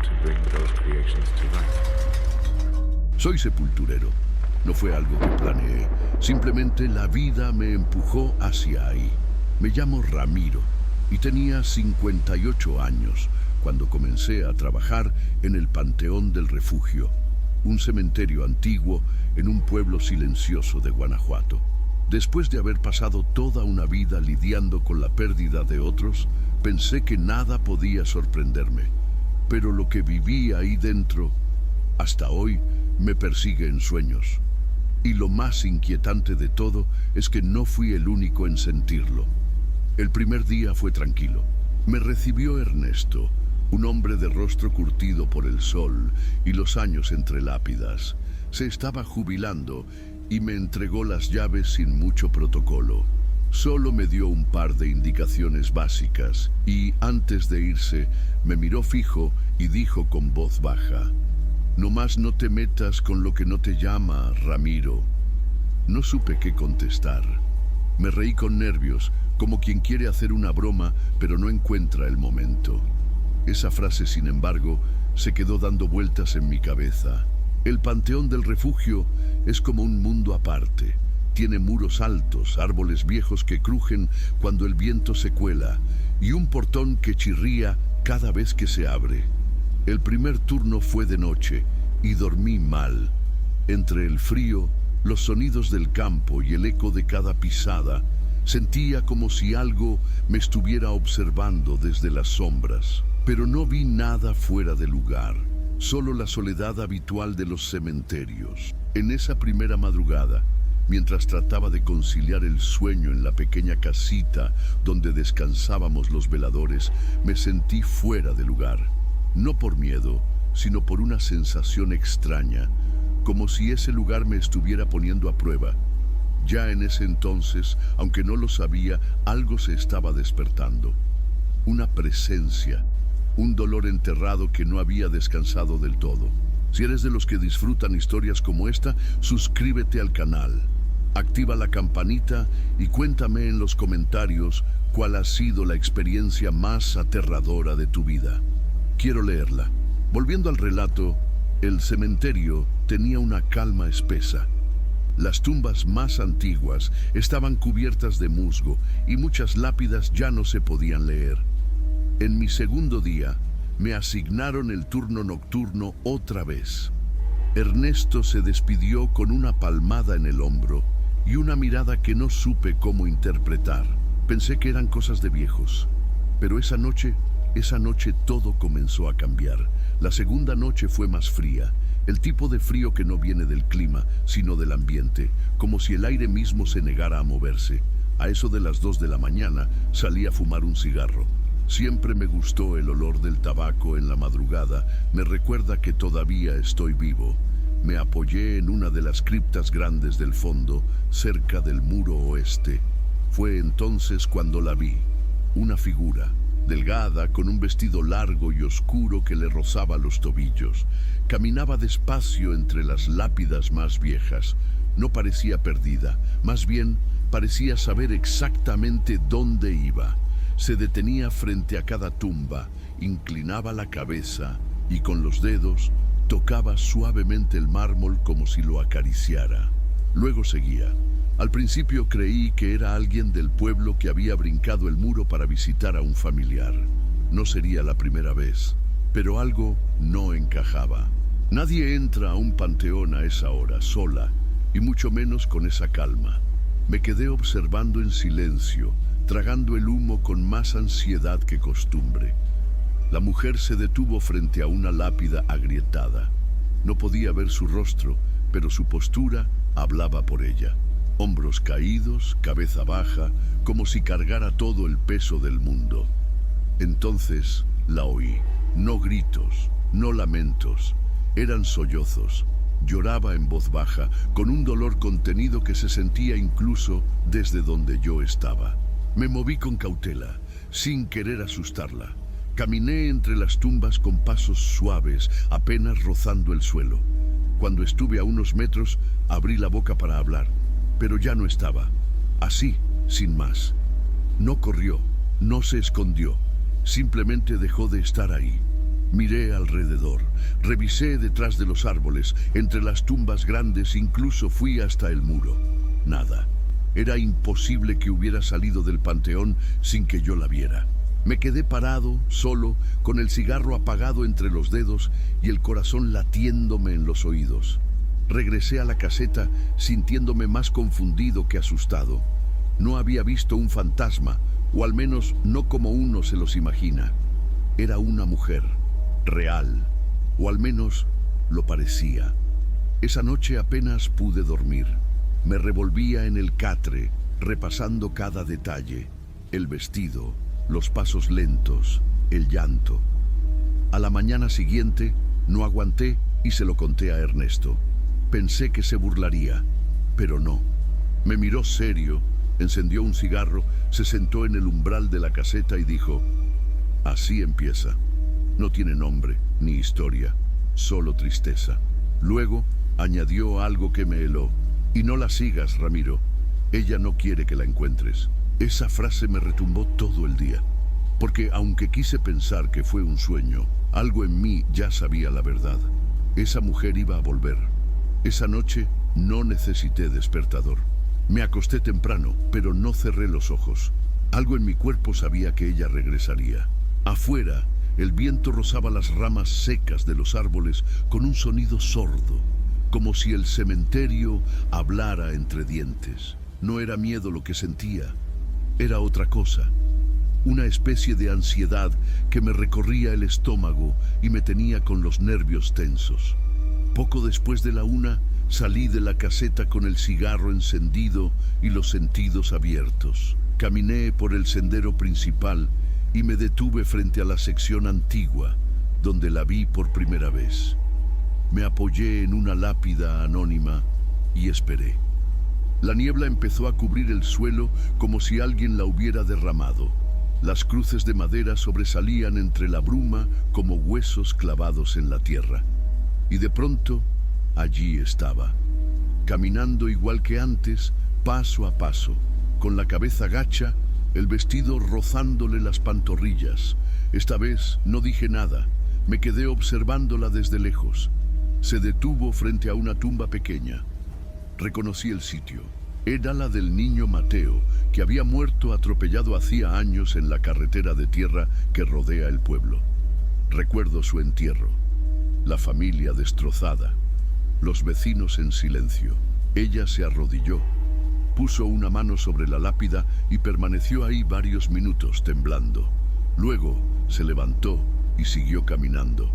to bring those creations to life. Soy sepulturero. No fue algo que planeé. Simplemente la vida me empujó hacia ahí. Me llamo Ramiro y tenía 58 años cuando comencé a trabajar en el Panteón del Refugio, un cementerio antiguo en un pueblo silencioso de Guanajuato. Después de haber pasado toda una vida lidiando con la pérdida de otros, pensé que nada podía sorprenderme. Pero lo que viví ahí dentro, hasta hoy, me persigue en sueños. Y lo más inquietante de todo es que no fui el único en sentirlo. El primer día fue tranquilo. Me recibió Ernesto, un hombre de rostro curtido por el sol y los años entre lápidas. Se estaba jubilando y me entregó las llaves sin mucho protocolo. Solo me dio un par de indicaciones básicas y, antes de irse, me miró fijo y dijo con voz baja: «Nomás no te metas con lo que no te llama, Ramiro». No supe qué contestar. Me reí con nervios, como quien quiere hacer una broma, pero no encuentra el momento. Esa frase, sin embargo, se quedó dando vueltas en mi cabeza. El Panteón del Refugio es como un mundo aparte. Tiene muros altos, árboles viejos que crujen cuando el viento se cuela y un portón que chirría cada vez que se abre. El primer turno fue de noche y dormí mal. Entre el frío, los sonidos del campo y el eco de cada pisada, sentía como si algo me estuviera observando desde las sombras. Pero no vi nada fuera de lugar. Solo la soledad habitual de los cementerios. En esa primera madrugada, mientras trataba de conciliar el sueño en la pequeña casita donde descansábamos los veladores, me sentí fuera de lugar. No por miedo, sino por una sensación extraña, como si ese lugar me estuviera poniendo a prueba. Ya en ese entonces, aunque no lo sabía, algo se estaba despertando. Una presencia. Un dolor enterrado que no había descansado del todo. Si eres de los que disfrutan historias como esta, suscríbete al canal, activa la campanita y cuéntame en los comentarios cuál ha sido la experiencia más aterradora de tu vida. Quiero leerla. Volviendo al relato, el cementerio tenía una calma espesa. Las tumbas más antiguas estaban cubiertas de musgo y muchas lápidas ya no se podían leer. En mi segundo día, me asignaron el turno nocturno otra vez. Ernesto se despidió con una palmada en el hombro y una mirada que no supe cómo interpretar. Pensé que eran cosas de viejos. Pero esa noche todo comenzó a cambiar. La segunda noche fue más fría. El tipo de frío que no viene del clima, sino del ambiente, como si el aire mismo se negara a moverse. A eso de las 2 de la mañana salí a fumar un cigarro. Siempre me gustó el olor del tabaco en la madrugada. Me recuerda que todavía estoy vivo. Me apoyé en una de las criptas grandes del fondo, cerca del muro oeste. Fue entonces cuando la vi. Una figura, delgada, con un vestido largo y oscuro que le rozaba los tobillos. Caminaba despacio entre las lápidas más viejas. No parecía perdida, más bien parecía saber exactamente dónde iba. Se detenía frente a cada tumba, inclinaba la cabeza y con los dedos tocaba suavemente el mármol como si lo acariciara. Luego seguía. Al principio creí que era alguien del pueblo que había brincado el muro para visitar a un familiar. No sería la primera vez, pero algo no encajaba. Nadie entra a un panteón a esa hora, sola, y mucho menos con esa calma. Me quedé observando en silencio, tragando el humo con más ansiedad que costumbre. La mujer se detuvo frente a una lápida agrietada. No podía ver su rostro, pero su postura hablaba por ella. Hombros caídos, cabeza baja, como si cargara todo el peso del mundo. Entonces la oí. No gritos, no lamentos, eran sollozos. Lloraba en voz baja, con un dolor contenido que se sentía incluso desde donde yo estaba. Me moví con cautela, sin querer asustarla. Caminé entre las tumbas con pasos suaves, apenas rozando el suelo. Cuando estuve a unos metros, abrí la boca para hablar, pero ya no estaba. Así, sin más. No corrió, no se escondió, simplemente dejó de estar ahí. Miré alrededor, revisé detrás de los árboles, entre las tumbas grandes, incluso fui hasta el muro. Nada. Era imposible que hubiera salido del panteón sin que yo la viera. Me quedé parado, solo, con el cigarro apagado entre los dedos y el corazón latiéndome en los oídos. Regresé a la caseta sintiéndome más confundido que asustado. No había visto un fantasma, o al menos no como uno se los imagina. Era una mujer, real, o al menos lo parecía. Esa noche apenas pude dormir. Me revolvía en el catre, repasando cada detalle, el vestido, los pasos lentos, el llanto. A la mañana siguiente no aguanté y se lo conté a Ernesto. Pensé que se burlaría, pero no. Me miró serio, encendió un cigarro, se sentó en el umbral de la caseta y dijo: así empieza. No tiene nombre ni historia, solo tristeza. Luego añadió algo que me heló: y no la sigas, Ramiro. Ella no quiere que la encuentres. Esa frase me retumbó todo el día, porque aunque quise pensar que fue un sueño, algo en mí ya sabía la verdad. Esa mujer iba a volver. Esa noche no necesité despertador. Me acosté temprano, pero no cerré los ojos. Algo en mi cuerpo sabía que ella regresaría. Afuera, el viento rozaba las ramas secas de los árboles con un sonido sordo, como si el cementerio hablara entre dientes. No era miedo lo que sentía, era otra cosa. Una especie de ansiedad que me recorría el estómago y me tenía con los nervios tensos. Poco después de la 1, salí de la caseta con el cigarro encendido y los sentidos abiertos. Caminé por el sendero principal y me detuve frente a la sección antigua, donde la vi por primera vez. Me apoyé en una lápida anónima y esperé. La niebla empezó a cubrir el suelo como si alguien la hubiera derramado. Las cruces de madera sobresalían entre la bruma como huesos clavados en la tierra. Y de pronto, allí estaba, caminando igual que antes, paso a paso, con la cabeza gacha, el vestido rozándole las pantorrillas. Esta vez no dije nada, me quedé observándola desde lejos. Se detuvo frente a una tumba pequeña. Reconocí el sitio. Era la del niño Mateo, que había muerto atropellado hacía años en la carretera de tierra que rodea el pueblo. Recuerdo su entierro, la familia destrozada, los vecinos en silencio. Ella se arrodilló, puso una mano sobre la lápida y permaneció ahí varios minutos temblando. Luego se levantó y siguió caminando.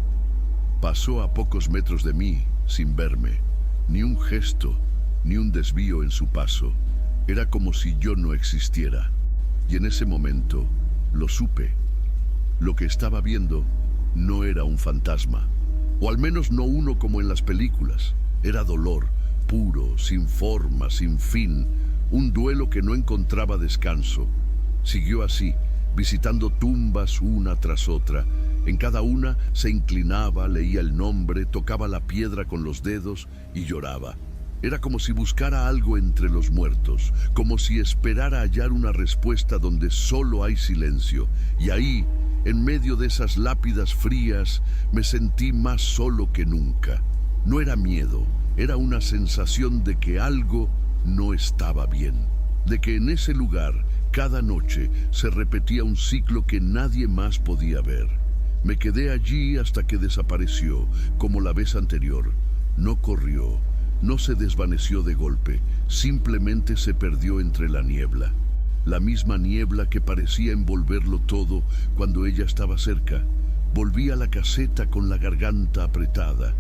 Pasó a pocos metros de mí, sin verme, ni un gesto, ni un desvío en su paso. Era como si yo no existiera. Y en ese momento lo supe. Lo que estaba viendo no era un fantasma, o al menos no uno como en las películas. Era dolor, puro, sin forma, sin fin, un duelo que no encontraba descanso. Siguió así, visitando tumbas una tras otra. En cada una se inclinaba, leía el nombre, tocaba la piedra con los dedos y lloraba. Era como si buscara algo entre los muertos, como si esperara hallar una respuesta donde solo hay silencio. Y ahí, en medio de esas lápidas frías, me sentí más solo que nunca. No era miedo, era una sensación de que algo no estaba bien, de que en ese lugar, cada noche, se repetía un ciclo que nadie más podía ver. Me quedé allí hasta que desapareció, como la vez anterior. No corrió, no se desvaneció de golpe, simplemente se perdió entre la niebla. La misma niebla que parecía envolverlo todo cuando ella estaba cerca. Volví a la caseta con la garganta apretada.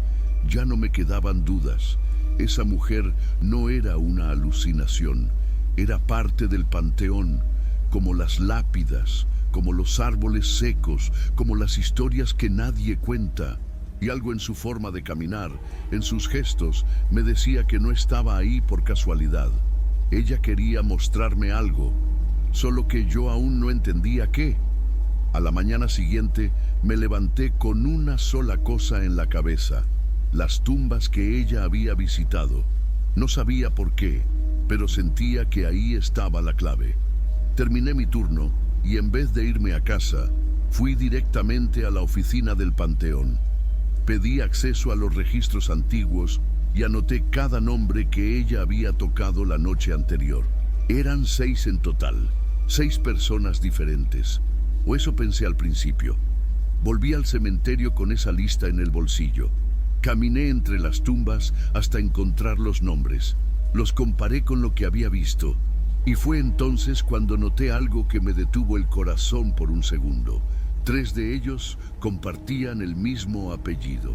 Ya no me quedaban dudas. Esa mujer no era una alucinación, era parte del panteón, como las lápidas, como los árboles secos, como las historias que nadie cuenta. Y algo en su forma de caminar, en sus gestos, me decía que no estaba ahí por casualidad. Ella quería mostrarme algo, solo que yo aún no entendía qué. A la mañana siguiente me levanté con una sola cosa en la cabeza: las tumbas que ella había visitado. No sabía por qué, pero sentía que ahí estaba la clave. Terminé mi turno y en vez de irme a casa, Fui directamente a la oficina del Panteón. Pedí acceso a los registros antiguos y anoté cada nombre que ella había tocado la noche anterior. Eran 6 en total, 6 personas diferentes. O eso pensé al principio. Volví al cementerio con esa lista en el bolsillo. Caminé entre las tumbas hasta encontrar los nombres. Los comparé con lo que había visto. Y fue entonces cuando noté algo que me detuvo el corazón por un segundo. 3 de ellos compartían el mismo apellido: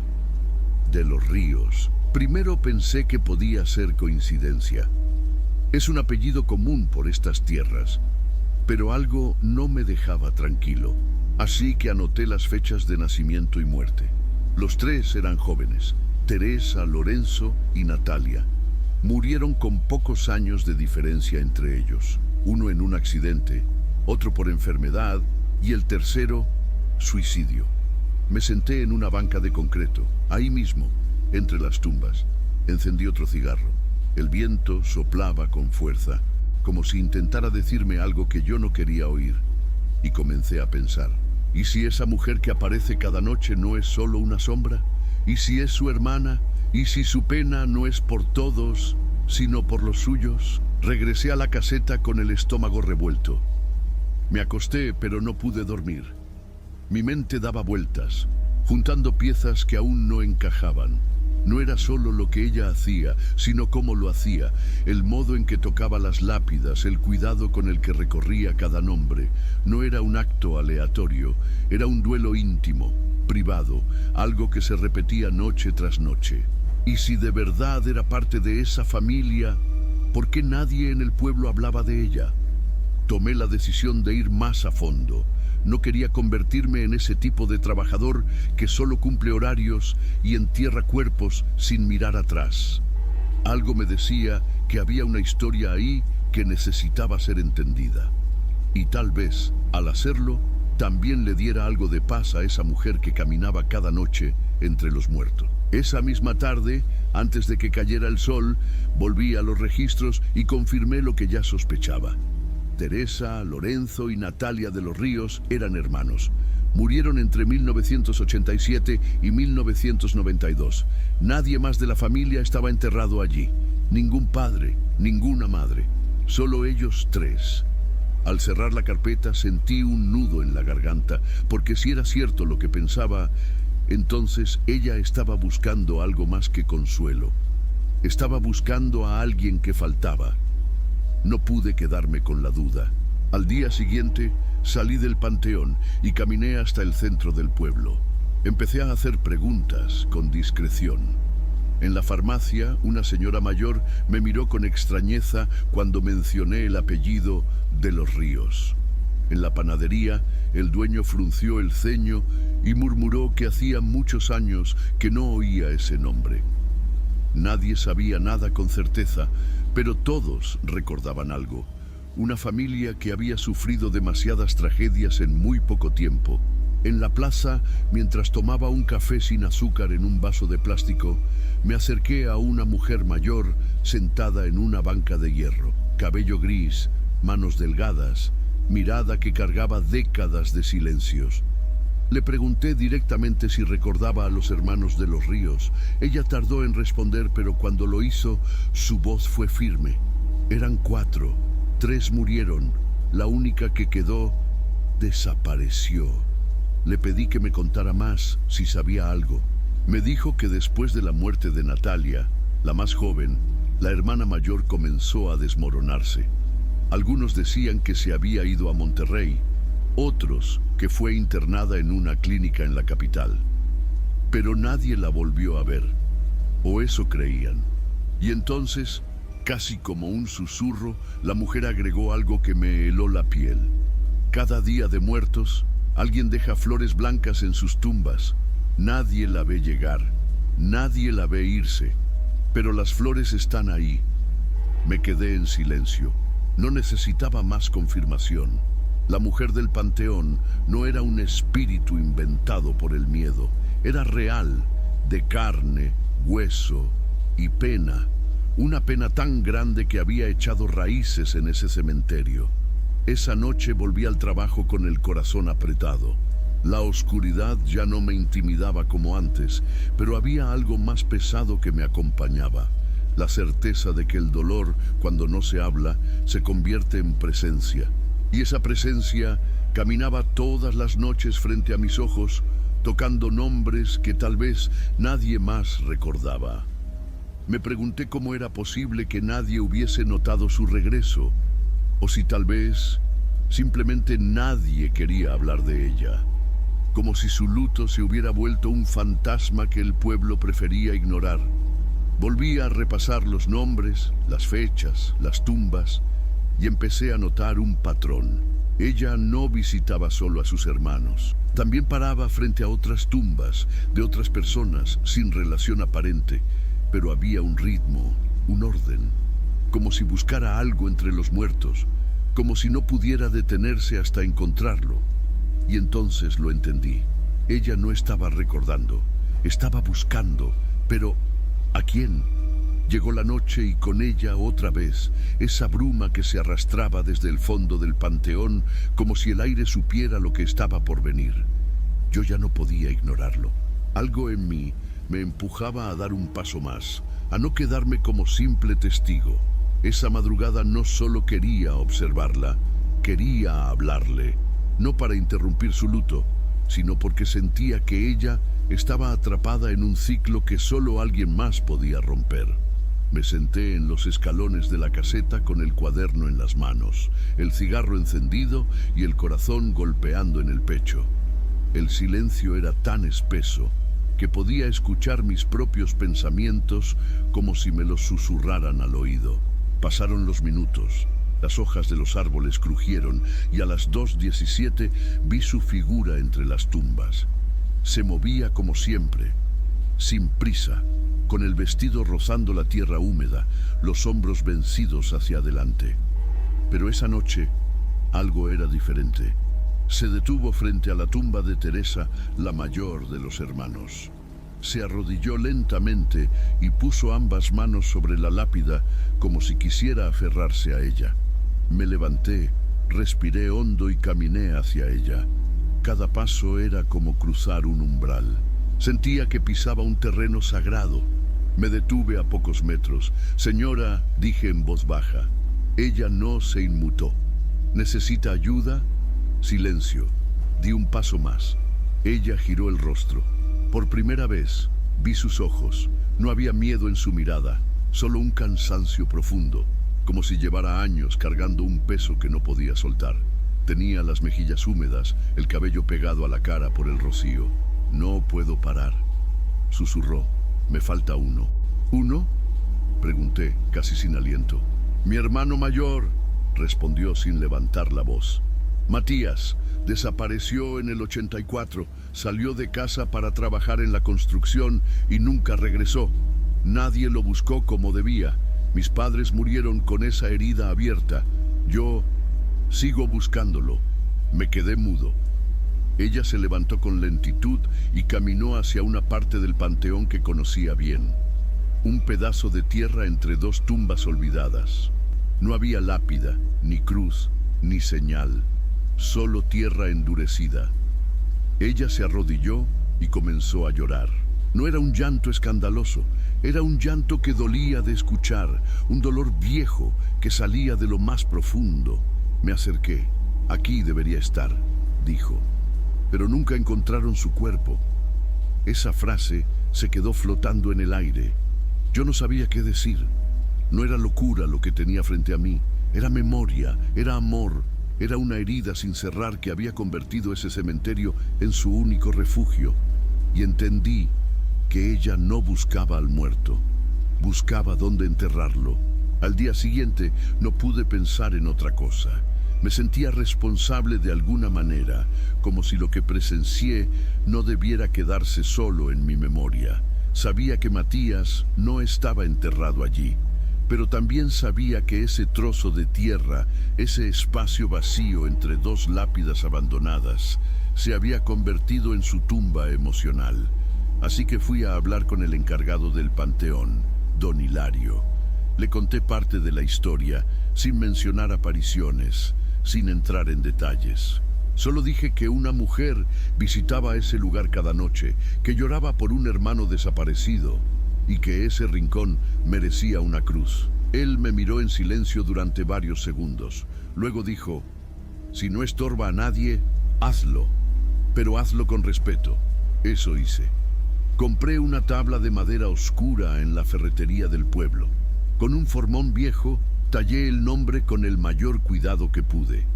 de los Ríos. Primero pensé que podía ser coincidencia. Es un apellido común por estas tierras. Pero algo no me dejaba tranquilo. Así que anoté las fechas de nacimiento y muerte. Los 3 eran jóvenes: Teresa, Lorenzo y Natalia. Murieron con pocos años de diferencia entre ellos. Uno en un accidente, otro por enfermedad y el tercero, suicidio. Me senté en una banca de concreto, ahí mismo, entre las tumbas. Encendí otro cigarro. El viento soplaba con fuerza, como si intentara decirme algo que yo no quería oír. Y comencé a pensar: ¿y si esa mujer que aparece cada noche no es solo una sombra? ¿Y si es su hermana? ¿Y si su pena no es por todos, sino por los suyos? Regresé a la caseta con el estómago revuelto. Me acosté, pero no pude dormir. Mi mente daba vueltas, juntando piezas que aún no encajaban. No era solo lo que ella hacía, sino cómo lo hacía, el modo en que tocaba las lápidas, el cuidado con el que recorría cada nombre. No era un acto aleatorio, era un duelo íntimo, privado, algo que se repetía noche tras noche. Y si de verdad era parte de esa familia, ¿por qué nadie en el pueblo hablaba de ella? Tomé la decisión de ir más a fondo. No quería convertirme en ese tipo de trabajador que solo cumple horarios y entierra cuerpos sin mirar atrás. Algo me decía que había una historia ahí que necesitaba ser entendida. Y tal vez, al hacerlo, también le diera algo de paz a esa mujer que caminaba cada noche entre los muertos. Esa misma tarde, antes de que cayera el sol, volví a los registros y confirmé lo que ya sospechaba. Teresa, Lorenzo y Natalia de los Ríos eran hermanos. Murieron entre 1987 y 1992. Nadie más de la familia estaba enterrado allí. Ningún padre, ninguna madre. Solo ellos 3. Al cerrar la carpeta sentí un nudo en la garganta, porque si era cierto lo que pensaba, entonces ella estaba buscando algo más que consuelo. Estaba buscando a alguien que faltaba. No pude quedarme con la duda. Al día siguiente salí del panteón y caminé hasta el centro del pueblo. Empecé a hacer preguntas con discreción. En la farmacia, una señora mayor me miró con extrañeza cuando mencioné el apellido de los Ríos. En la panadería, el dueño frunció el ceño y murmuró que hacía muchos años que no oía ese nombre. Nadie sabía nada con certeza, pero todos recordaban algo. Una familia que había sufrido demasiadas tragedias en muy poco tiempo. En la plaza, mientras tomaba un café sin azúcar en un vaso de plástico, me acerqué a una mujer mayor sentada en una banca de hierro. Cabello gris, manos delgadas, mirada que cargaba décadas de silencios. Le pregunté directamente si recordaba a los hermanos de los Ríos. Ella tardó en responder, pero cuando lo hizo, su voz fue firme. Eran 4, 3 murieron. La única que quedó desapareció. Le pedí que me contara más, si sabía algo. Me dijo que después de la muerte de Natalia, la más joven, la hermana mayor comenzó a desmoronarse. Algunos decían que se había ido a Monterrey, otros que fue internada en una clínica en la capital. Pero nadie la volvió a ver, o eso creían. Y entonces, casi como un susurro, la mujer agregó algo que me heló la piel. Cada día de muertos, alguien deja flores blancas en sus tumbas. Nadie la ve llegar, nadie la ve irse, pero las flores están ahí. Me quedé en silencio. No necesitaba más confirmación. La mujer del panteón no era un espíritu inventado por el miedo. Era real, de carne, hueso y pena. Una pena tan grande que había echado raíces en ese cementerio. Esa noche volví al trabajo con el corazón apretado. La oscuridad ya no me intimidaba como antes, pero había algo más pesado que me acompañaba. La certeza de que el dolor, cuando no se habla, se convierte en presencia. Y esa presencia caminaba todas las noches frente a mis ojos, tocando nombres que tal vez nadie más recordaba. Me pregunté cómo era posible que nadie hubiese notado su regreso, o si tal vez simplemente nadie quería hablar de ella, como si su luto se hubiera vuelto un fantasma que el pueblo prefería ignorar. Volví a repasar los nombres, las fechas, las tumbas, y empecé a notar un patrón. Ella no visitaba solo a sus hermanos. También paraba frente a otras tumbas de otras personas sin relación aparente, pero había un ritmo, un orden, como si buscara algo entre los muertos, como si no pudiera detenerse hasta encontrarlo. Y entonces lo entendí. Ella no estaba recordando, estaba buscando, pero ¿a quién? Llegó la noche y con ella otra vez, esa bruma que se arrastraba desde el fondo del panteón, como si el aire supiera lo que estaba por venir. Yo ya no podía ignorarlo. Algo en mí me empujaba a dar un paso más, a no quedarme como simple testigo. Esa madrugada no solo quería observarla, quería hablarle, no para interrumpir su luto, sino porque sentía que ella estaba atrapada en un ciclo que solo alguien más podía romper. Me senté en los escalones de la caseta con el cuaderno en las manos, el cigarro encendido y el corazón golpeando en el pecho. El silencio era tan espeso que podía escuchar mis propios pensamientos como si me los susurraran al oído. Pasaron los minutos, las hojas de los árboles crujieron y a las 2:17 vi su figura entre las tumbas. Se movía como siempre, sin prisa, con el vestido rozando la tierra húmeda, los hombros vencidos hacia adelante. Pero esa noche algo era diferente. Se detuvo frente a la tumba de Teresa, la mayor de los hermanos. Se arrodilló lentamente y puso ambas manos sobre la lápida como si quisiera aferrarse a ella. Me levanté, respiré hondo y caminé hacia ella. Cada paso era como cruzar un umbral. Sentía que pisaba un terreno sagrado. Me detuve a pocos metros. Señora, dije en voz baja. Ella no se inmutó. ¿Necesita ayuda? Silencio. Di un paso más. Ella giró el rostro. Por primera vez vi sus ojos. No había miedo en su mirada, solo un cansancio profundo, como si llevara años cargando un peso que no podía soltar. Tenía las mejillas húmedas, el cabello pegado a la cara por el rocío. No puedo parar, susurró. Me falta uno. ¿Uno? Pregunté, casi sin aliento. Mi hermano mayor, respondió sin levantar la voz. Matías desapareció en el 84, salió de casa para trabajar en la construcción y nunca regresó. Nadie lo buscó como debía. Mis padres murieron con esa herida abierta. Yo sigo buscándolo. Me quedé mudo. Ella se levantó con lentitud y caminó hacia una parte del panteón que conocía bien. Un pedazo de tierra entre dos tumbas olvidadas. No había lápida, ni cruz, ni señal. Solo tierra endurecida. Ella se arrodilló y comenzó a llorar. No era un llanto escandaloso, era un llanto que dolía de escuchar, un dolor viejo que salía de lo más profundo. Me acerqué. Aquí debería estar, dijo. Pero nunca encontraron su cuerpo. Esa frase se quedó flotando en el aire. Yo no sabía qué decir. No era locura lo que tenía frente a mí. Era memoria, era amor, era una herida sin cerrar que había convertido ese cementerio en su único refugio. Y entendí que ella no buscaba al muerto, buscaba dónde enterrarlo. Al día siguiente no pude pensar en otra cosa. Me sentía responsable de alguna manera, como si lo que presencié no debiera quedarse solo en mi memoria. Sabía que Matías no estaba enterrado allí, pero también sabía que ese trozo de tierra, ese espacio vacío entre dos lápidas abandonadas, se había convertido en su tumba emocional. Así que fui a hablar con el encargado del panteón, don Hilario. Le conté parte de la historia, sin mencionar apariciones, sin entrar en detalles. Solo dije que una mujer visitaba ese lugar cada noche, que lloraba por un hermano desaparecido y que ese rincón merecía una cruz. Él me miró en silencio durante varios segundos. Luego dijo: si no estorba a nadie, hazlo, pero hazlo con respeto. Eso hice. Compré una tabla de madera oscura en la ferretería del pueblo. Con un formón viejo, tallé el nombre con el mayor cuidado que pude: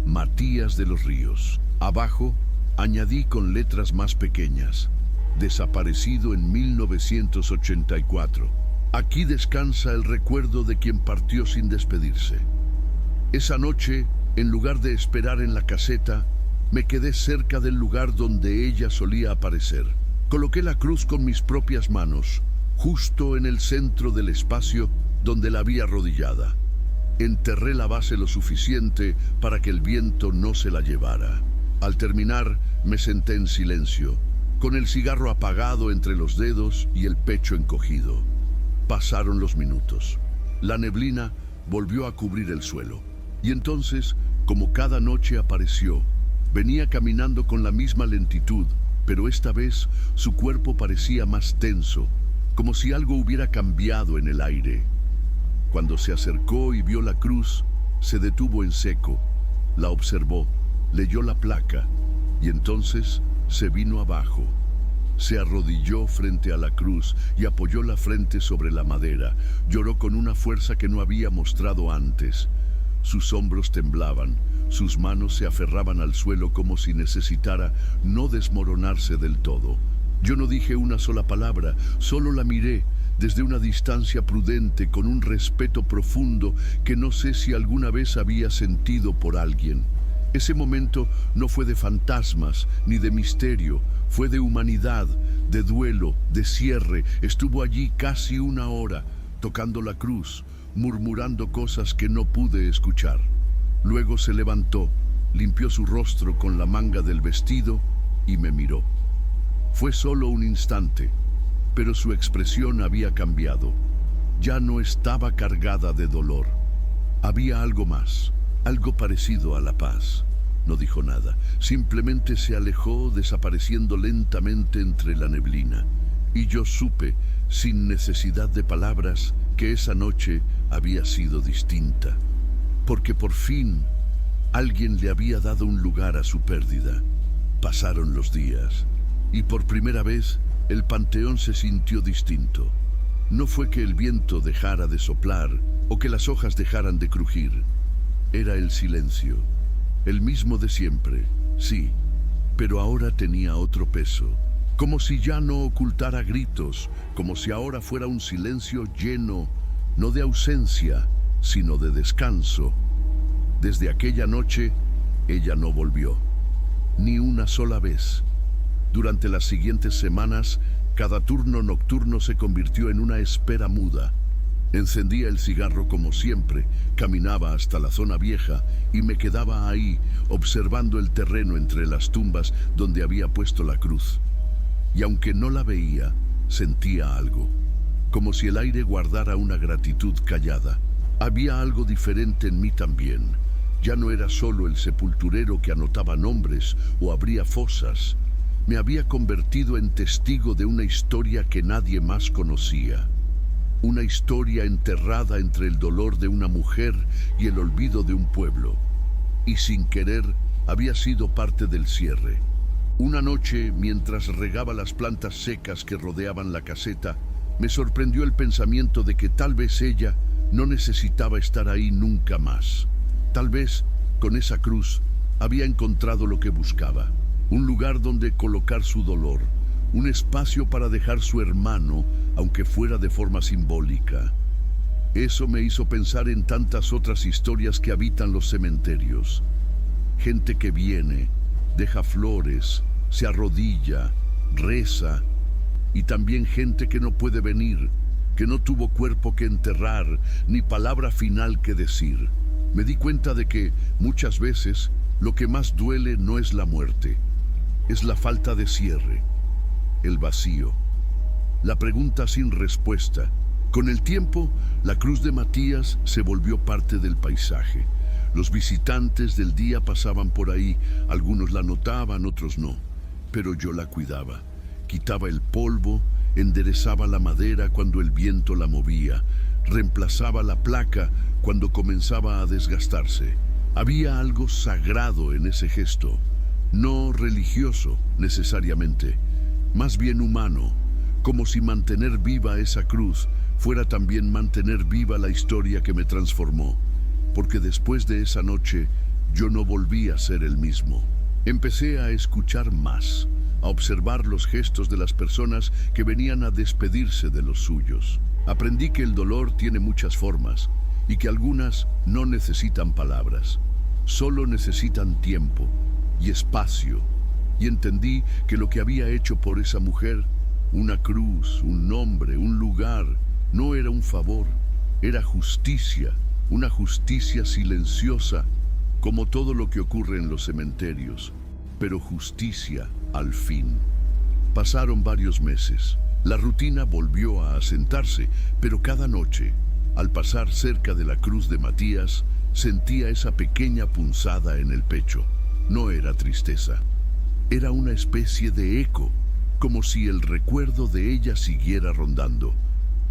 Matías de los Ríos. Abajo, añadí con letras más pequeñas: desaparecido en 1984. Aquí descansa el recuerdo de quien partió sin despedirse. Esa noche, en lugar de esperar en la caseta, me quedé cerca del lugar donde ella solía aparecer. Coloqué la cruz con mis propias manos, justo en el centro del espacio donde la vi arrodillada. Enterré la base lo suficiente para que el viento no se la llevara. Al terminar, me senté en silencio, con el cigarro apagado entre los dedos y el pecho encogido. Pasaron los minutos. La neblina volvió a cubrir el suelo. Y entonces, como cada noche, apareció. Venía caminando con la misma lentitud, pero esta vez su cuerpo parecía más tenso, como si algo hubiera cambiado en el aire. Cuando se acercó y vio la cruz, se detuvo en seco, la observó, leyó la placa y entonces se vino abajo. Se arrodilló frente a la cruz y apoyó la frente sobre la madera. Lloró con una fuerza que no había mostrado antes. Sus hombros temblaban, sus manos se aferraban al suelo como si necesitara no desmoronarse del todo. Yo no dije una sola palabra, solo la miré desde una distancia prudente, con un respeto profundo que no sé si alguna vez había sentido por alguien. Ese momento no fue de fantasmas ni de misterio, fue de humanidad, de duelo, de cierre. Estuvo allí casi una hora, tocando la cruz, murmurando cosas que no pude escuchar. Luego se levantó, limpió su rostro con la manga del vestido y me miró. Fue solo un instante, pero su expresión había cambiado. Ya no estaba cargada de dolor. Había algo más, algo parecido a la paz. No dijo nada, simplemente se alejó, desapareciendo lentamente entre la neblina. Y yo supe, sin necesidad de palabras, que esa noche había sido distinta. Porque por fin alguien le había dado un lugar a su pérdida. Pasaron los días, y por primera vez el panteón se sintió distinto. No fue que el viento dejara de soplar o que las hojas dejaran de crujir. Era el silencio, el mismo de siempre, sí, pero ahora tenía otro peso. Como si ya no ocultara gritos, como si ahora fuera un silencio lleno, no de ausencia, sino de descanso. Desde aquella noche, ella no volvió, ni una sola vez. Durante las siguientes semanas, cada turno nocturno se convirtió en una espera muda. Encendía el cigarro como siempre, caminaba hasta la zona vieja y me quedaba ahí, observando el terreno entre las tumbas donde había puesto la cruz. Y aunque no la veía, sentía algo, como si el aire guardara una gratitud callada. Había algo diferente en mí también. Ya no era solo el sepulturero que anotaba nombres o abría fosas. Me había convertido en testigo de una historia que nadie más conocía. Una historia enterrada entre el dolor de una mujer y el olvido de un pueblo. Y sin querer, había sido parte del cierre. Una noche, mientras regaba las plantas secas que rodeaban la caseta, me sorprendió el pensamiento de que tal vez ella no necesitaba estar ahí nunca más. Tal vez, con esa cruz, había encontrado lo que buscaba. Un lugar donde colocar su dolor, un espacio para dejar su hermano, aunque fuera de forma simbólica. Eso me hizo pensar en tantas otras historias que habitan los cementerios. Gente que viene, deja flores, se arrodilla, reza, y también gente que no puede venir, que no tuvo cuerpo que enterrar, ni palabra final que decir. Me di cuenta de que, muchas veces, lo que más duele no es la muerte, es la falta de cierre, el vacío, la pregunta sin respuesta. Con el tiempo, la cruz de Matías se volvió parte del paisaje. Los visitantes del día pasaban por ahí, algunos la notaban, otros no, pero yo la cuidaba. Quitaba el polvo, enderezaba la madera cuando el viento la movía, reemplazaba la placa cuando comenzaba a desgastarse. Había algo sagrado en ese gesto, no religioso necesariamente, más bien humano, como si mantener viva esa cruz fuera también mantener viva la historia que me transformó, porque después de esa noche yo no volví a ser el mismo. Empecé a escuchar más, a observar los gestos de las personas que venían a despedirse de los suyos. Aprendí que el dolor tiene muchas formas y que algunas no necesitan palabras, solo necesitan tiempo y espacio. Y entendí que lo que había hecho por esa mujer, una cruz, un nombre, un lugar, no era un favor, era justicia, una justicia silenciosa, como todo lo que ocurre en los cementerios, pero justicia al fin. Pasaron varios meses. La rutina volvió a asentarse, pero cada noche, al pasar cerca de la cruz de Matías, sentía esa pequeña punzada en el pecho. No era tristeza, era una especie de eco, como si el recuerdo de ella siguiera rondando,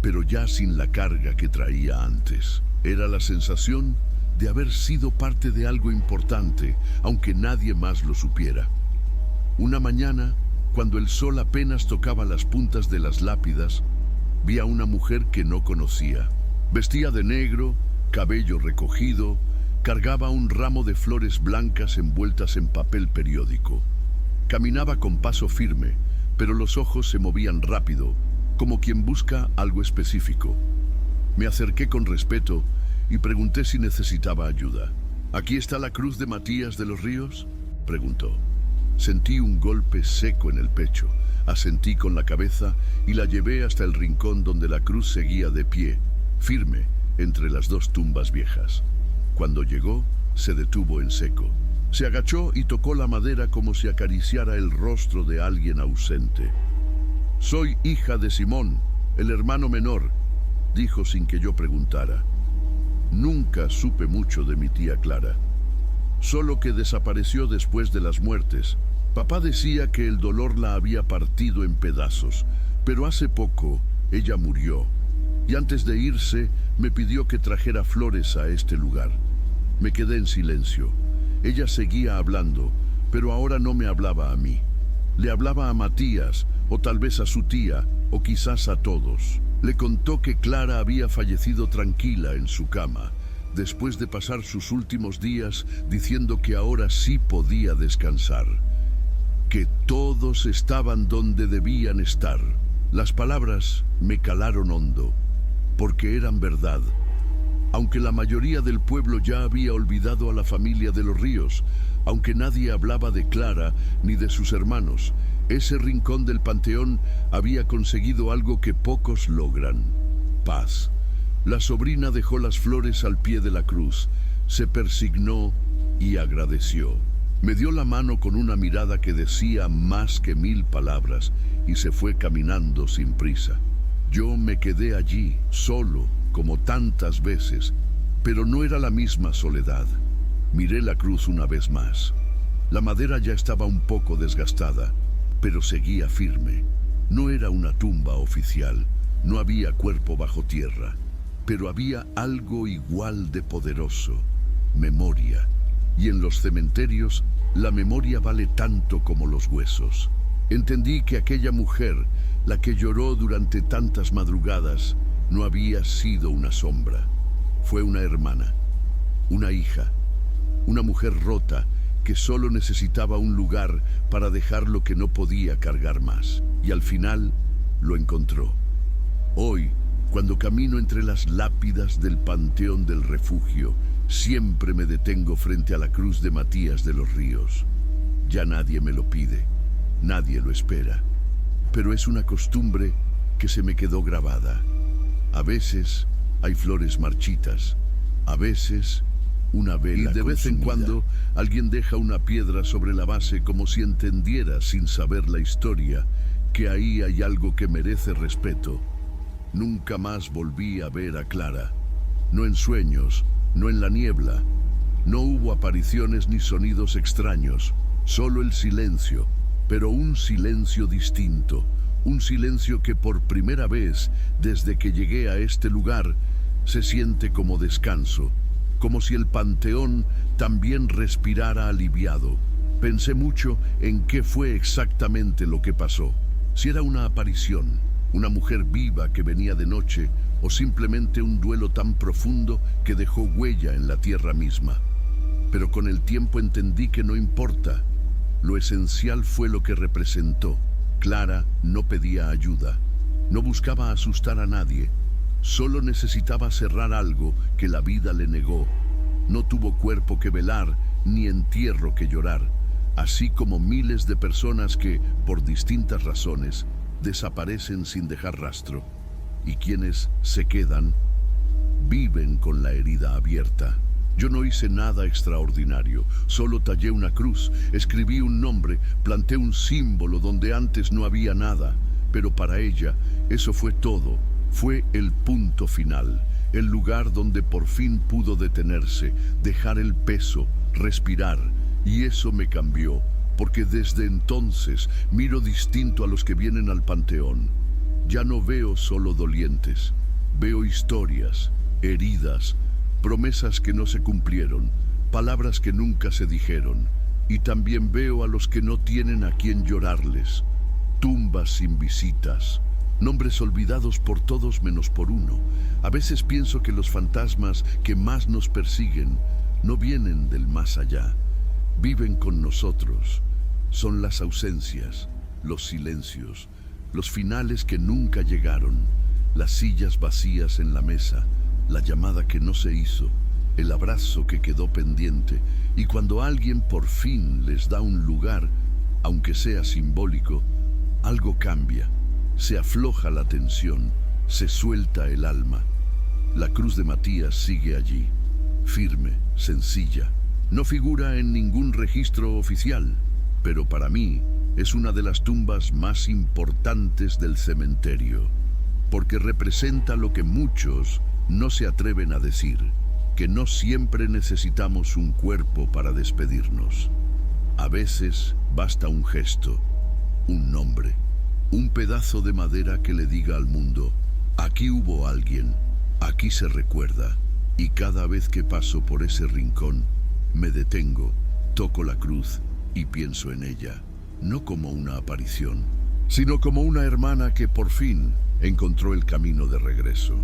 pero ya sin la carga que traía antes. Era la sensación de haber sido parte de algo importante, aunque nadie más lo supiera. Una mañana, cuando el sol apenas tocaba las puntas de las lápidas, vi a una mujer que no conocía. Vestía de negro, cabello recogido, cargaba un ramo de flores blancas envueltas en papel periódico. Caminaba con paso firme, pero los ojos se movían rápido, como quien busca algo específico. Me acerqué con respeto y pregunté si necesitaba ayuda. ¿Aquí está la cruz de Matías de los Ríos?, preguntó. Sentí un golpe seco en el pecho, asentí con la cabeza y la llevé hasta el rincón donde la cruz seguía de pie, firme, entre las dos tumbas viejas. Cuando llegó, se detuvo en seco. Se agachó y tocó la madera como si acariciara el rostro de alguien ausente. «Soy hija de Simón, el hermano menor», dijo sin que yo preguntara. Nunca supe mucho de mi tía Clara, solo que desapareció después de las muertes. Papá decía que el dolor la había partido en pedazos, pero hace poco ella murió, y antes de irse me pidió que trajera flores a este lugar. Me quedé en silencio. Ella seguía hablando, pero ahora no me hablaba a mí. Le hablaba a Matías, o tal vez a su tía, o quizás a todos. Le contó que Clara había fallecido tranquila en su cama, después de pasar sus últimos días diciendo que ahora sí podía descansar, que todos estaban donde debían estar. Las palabras me calaron hondo, porque eran verdad. Aunque la mayoría del pueblo ya había olvidado a la familia de los Ríos, aunque nadie hablaba de Clara ni de sus hermanos, ese rincón del panteón había conseguido algo que pocos logran: paz. La sobrina dejó las flores al pie de la cruz, se persignó y agradeció. Me dio la mano con una mirada que decía más que 1000 palabras y se fue caminando sin prisa. Yo me quedé allí, solo, como tantas veces, pero no era la misma soledad. Miré la cruz una vez más. La madera ya estaba un poco desgastada, pero seguía firme. No era una tumba oficial, no había cuerpo bajo tierra, pero había algo igual de poderoso: memoria. Y en los cementerios, la memoria vale tanto como los huesos. Entendí que aquella mujer, la que lloró durante tantas madrugadas, no había sido una sombra. Fue una hermana, una hija, una mujer rota que solo necesitaba un lugar para dejar lo que no podía cargar más. Y al final lo encontró. Hoy, cuando camino entre las lápidas del Panteón del Refugio, siempre me detengo frente a la cruz de Matías de los Ríos. Ya nadie me lo pide, nadie lo espera, pero es una costumbre que se me quedó grabada. A veces hay flores marchitas, a veces una vela, y de vez en cuando alguien deja una piedra sobre la base como si entendiera, sin saber la historia, que ahí hay algo que merece respeto. Nunca más volví a ver a Clara, no en sueños, no en la niebla, No hubo apariciones ni sonidos extraños, solo el silencio, pero un silencio distinto, un silencio que por primera vez desde que llegué a este lugar se siente como descanso, como si el panteón también respirara aliviado. Pensé mucho en qué fue exactamente lo que pasó, si era una aparición, una mujer viva que venía de noche o simplemente un duelo tan profundo que dejó huella en la tierra misma. Pero con el tiempo entendí que no importa. Lo esencial fue lo que representó. Clara no pedía ayuda, no buscaba asustar a nadie, solo necesitaba cerrar algo que la vida le negó. No tuvo cuerpo que velar, ni entierro que llorar, así como miles de personas que, por distintas razones, desaparecen sin dejar rastro. Y quienes se quedan, viven con la herida abierta. Yo no hice nada extraordinario, solo tallé una cruz, escribí un nombre, planté un símbolo donde antes no había nada, pero para ella eso fue todo, fue el punto final, el lugar donde por fin pudo detenerse, dejar el peso, respirar, y eso me cambió, porque desde entonces miro distinto a los que vienen al panteón. Ya no veo solo dolientes, veo historias, heridas, promesas que no se cumplieron, palabras que nunca se dijeron, y también veo a los que no tienen a quien llorarles, tumbas sin visitas, nombres olvidados por todos menos por uno. A veces pienso que los fantasmas que más nos persiguen no vienen del más allá, viven con nosotros, son las ausencias, los silencios, los finales que nunca llegaron, las sillas vacías en la mesa, la llamada que no se hizo, el abrazo que quedó pendiente, y cuando alguien por fin les da un lugar, aunque sea simbólico, algo cambia, se afloja la tensión, se suelta el alma. La cruz de Matías sigue allí, firme, sencilla, no figura en ningún registro oficial, pero para mí es una de las tumbas más importantes del cementerio, porque representa lo que muchos no se atreven a decir, que no siempre necesitamos un cuerpo para despedirnos. A veces basta un gesto, un nombre, un pedazo de madera que le diga al mundo, aquí hubo alguien, aquí se recuerda, y cada vez que paso por ese rincón, me detengo, toco la cruz y pienso en ella, no como una aparición, sino como una hermana que por fin encontró el camino de regreso.